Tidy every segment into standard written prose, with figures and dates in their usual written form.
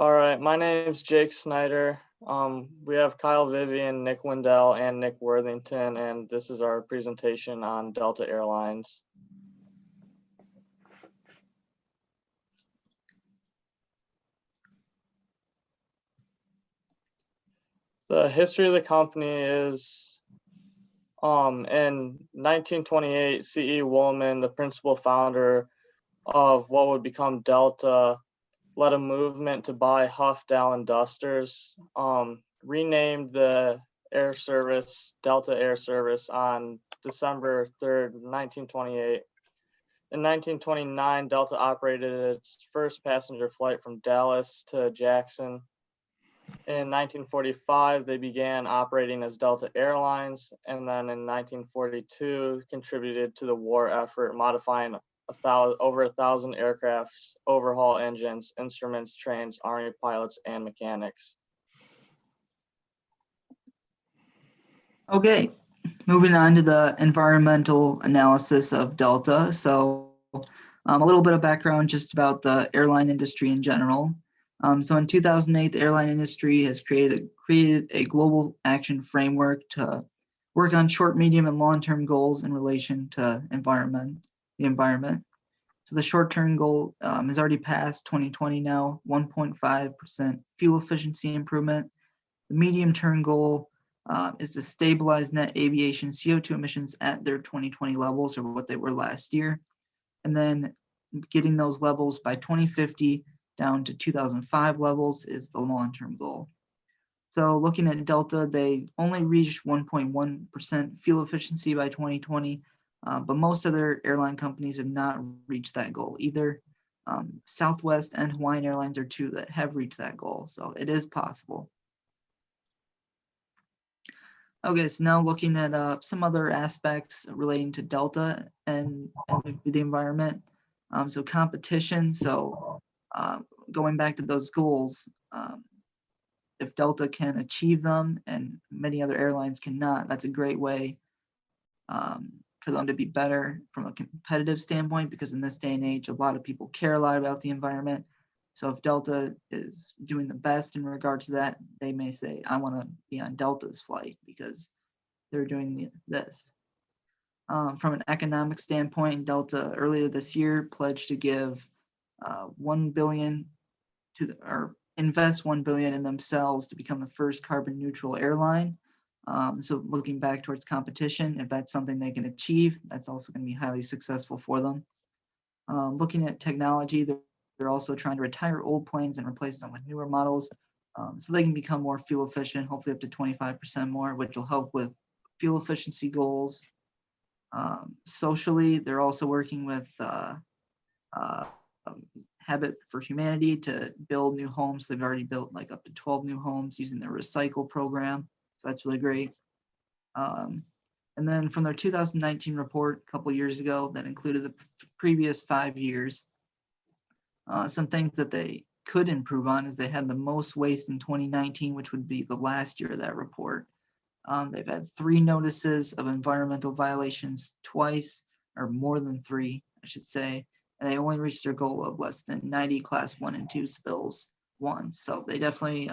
All right, my name's Jake Snyder. We have Kyle Vivian, Nick Wendell, and Nick Worthington, and this is our presentation on Delta Airlines. The history of the company is in 1928, C.E. Woolman, the principal founder of what would become Delta, led a movement to buy Huff Dallin Dusters, renamed the air service Delta Air Service on December 3rd, 1928. In 1929, Delta operated its first passenger flight from Dallas to Jackson. In 1945, they began operating as Delta Airlines, and then in 1942, contributed to the war effort, modifying over 1,000 aircrafts, overhaul engines, instruments, trains, Army pilots, and mechanics. Okay, moving on to the environmental analysis of Delta. So a little bit of background just about the airline industry in general. So in 2008, the airline industry has created a global action framework to work on short, medium, and long-term goals in relation to the environment. So the short-term goal is already past 2020 now, 1.5% fuel efficiency improvement. The medium-term goal is to stabilize net aviation CO2 emissions at their 2020 levels, or what they were last year, and then getting those levels by 2050 down to 2005 levels is the long-term goal. So looking at Delta, they only reached 1.1% fuel efficiency by 2020, but most other airline companies have not reached that goal either. Southwest and Hawaiian Airlines are two that have reached that goal, so it is possible. Okay, so now looking at some other aspects relating to Delta and the environment. So competition, going back to those goals, if Delta can achieve them and many other airlines cannot, that's a great way for them to be better from a competitive standpoint, because in this day and age, a lot of people care a lot about the environment. So if Delta is doing the best in regards to that, they may say, I want to be on Delta's flight because they're doing this. From an economic standpoint, Delta earlier this year pledged to give $1 billion or invest $1 billion in themselves to become the first carbon neutral airline. So looking back towards competition, if that's something they can achieve, that's also going to be highly successful for them. Looking at technology, they're also trying to retire old planes and replace them with newer models, so they can become more fuel efficient, hopefully up to 25% more, which will help with fuel efficiency goals. Socially, they're also working with Habit for Humanity to build new homes. They've already built like up to 12 new homes using their recycle program, so that's really great. And then from their 2019 report a couple years ago that included the previous 5 years, some things that they could improve on is they had the most waste in 2019, which would be the last year of that report. They've had 3 notices of environmental violations twice, or more than 3, I should say, and they only reached their goal of less than 90 class 1 and 2 spills once. So they definitely,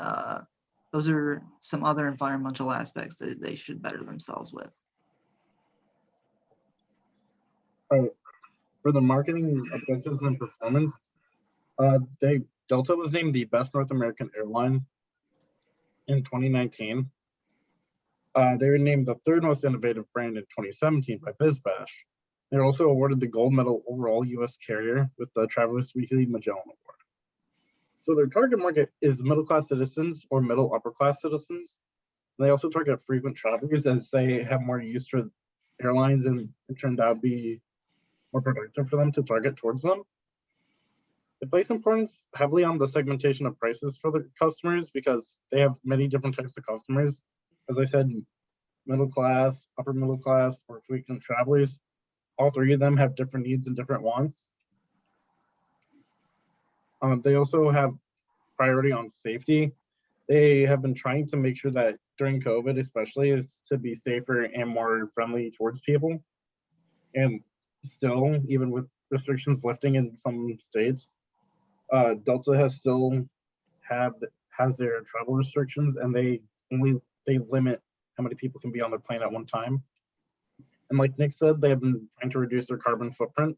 those are some other environmental aspects that they should better themselves with. For the marketing objectives and performance, Delta was named the best North American airline in 2019. They were named the 3rd most innovative brand in 2017 by BizBash. They're also awarded the gold medal overall U.S. carrier with the Travelers Weekly Magellan Award. So their target market is middle-class citizens or middle-upper-class citizens. They also target frequent travelers as they have more use for airlines, and it turned out to be more productive for them to target towards them. They place importance heavily on the segmentation of prices for the customers because they have many different types of customers. As I said, middle class, upper middle class, or frequent travelers. All 3 of them have different needs and different wants. They also have priority on safety. They have been trying to make sure that during COVID especially is to be safer and more friendly towards people. And still, even with restrictions lifting in some states, Delta has still has their travel restrictions, and they limit how many people can be on their plane at one time. And like Nick said, they have been trying to reduce their carbon footprint.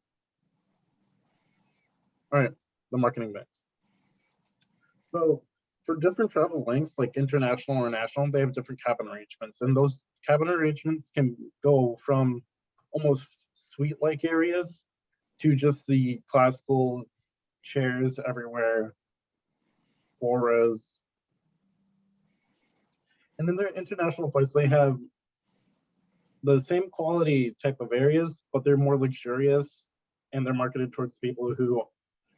All right, the marketing mix. So for different travel lengths, like international or national, they have different cabin arrangements. And those cabin arrangements can go from almost suite-like areas to just the classical chairs everywhere, 4 rows. And in their international flights, they have the same quality type of areas, but they're more luxurious, and they're marketed towards people who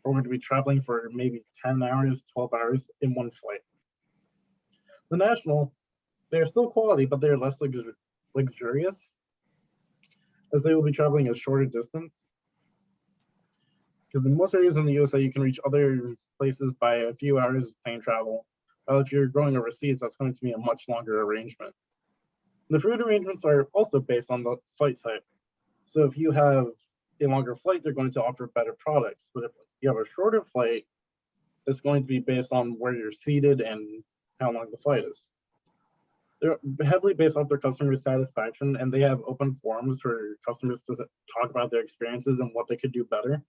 are going to be traveling for maybe 10 hours, 12 hours in one flight. The national, they're still quality, but they're less luxurious, as they will be traveling a shorter distance. Because in most areas in the USA, you can reach other places by a few hours of plane travel. If you're going overseas, that's going to be a much longer arrangement. The food arrangements are also based on the flight type. So if you have a longer flight, they're going to offer better products. But if you have a shorter flight, it's going to be based on where you're seated and how long the flight is. They're heavily based off their customer satisfaction, and they have open forums for customers to talk about their experiences and what they could do better.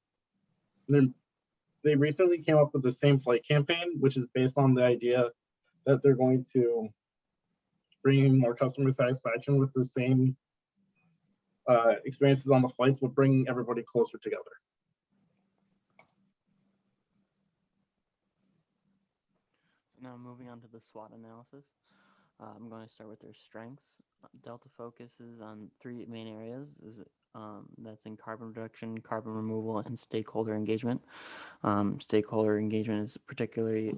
They recently came up with the same flight campaign, which is based on the idea that they're going to bring more customer satisfaction with the same experiences on the flights, but bring everybody closer together. Now moving on to the SWOT analysis. I'm going to start with their strengths. Delta focuses on 3 main areas. That's in carbon reduction, carbon removal, and stakeholder engagement. Stakeholder engagement is particularly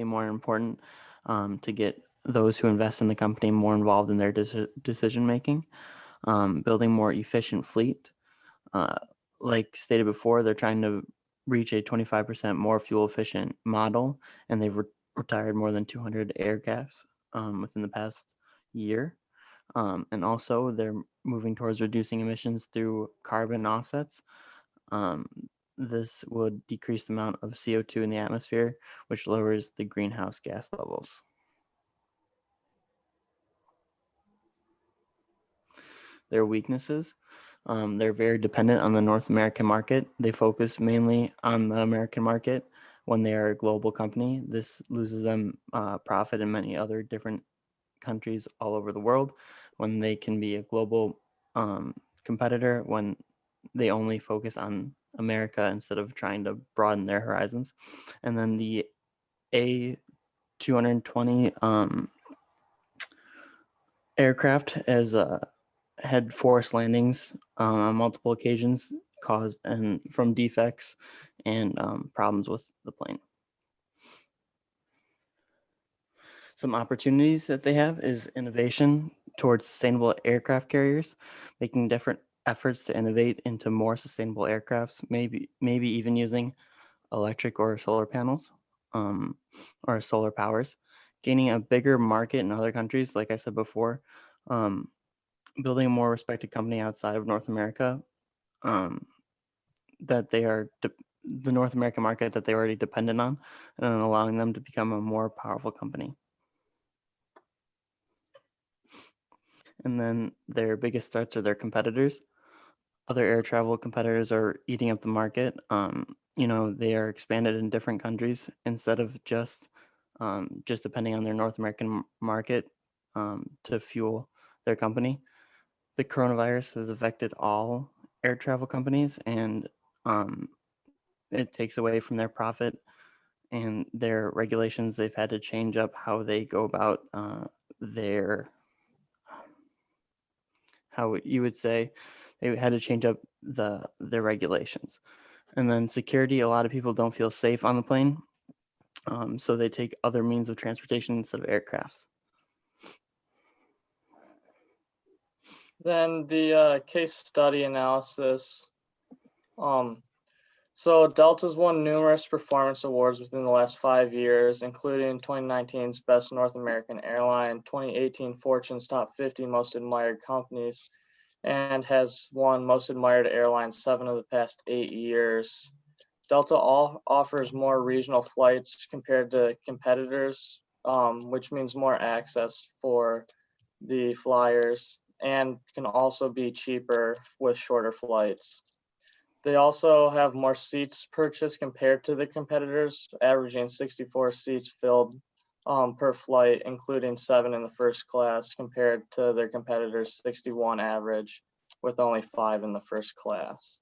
more important to get those who invest in the company more involved in their decision making. Building more efficient fleet. Like stated before, they're trying to reach a 25% more fuel efficient model, and they've retired more than 200 aircrafts within the past year. And also they're moving towards reducing emissions through carbon offsets. This would decrease the amount of CO2 in the atmosphere, which lowers the greenhouse gas levels. Their weaknesses. They're very dependent on the North American market. They focus mainly on the American market when they are a global company. This loses them profit in many other different countries all over the world when they can be a global competitor when they only focus on America instead of trying to broaden their horizons. And then the A220 aircraft as had forced landings on multiple occasions caused and from defects and problems with the plane. Some opportunities that they have is innovation towards sustainable aircraft carriers, making different efforts to innovate into more sustainable aircrafts, maybe even using electric or solar panels or solar powers, gaining a bigger market in other countries, like I said before, building a more respected company outside of North America, that they are the North American market that they're already dependent on, and then allowing them to become a more powerful company. And then their biggest threats are their competitors. Other air travel competitors are eating up the market. They are expanded in different countries instead of just depending on their North American market to fuel their company. The coronavirus has affected all air travel companies, and it takes away from their profit and their regulations. They've had to change up how they go about how you would say they had to change up their regulations. And then security, a lot of people don't feel safe on the plane, so they take other means of transportation instead of aircrafts. Then the case study analysis. So Delta's won numerous performance awards within the last 5 years, including 2019's Best North American Airline, 2018 Fortune's Top 50 Most Admired Companies, and has won Most Admired Airline 7 of the past 8 years. Delta offers more regional flights compared to competitors, which means more access for the flyers and can also be cheaper with shorter flights. They also have more seats purchased compared to the competitors, averaging 64 seats filled per flight, including 7 in the first class, compared to their competitors' 61 average, with only 5 in the first class.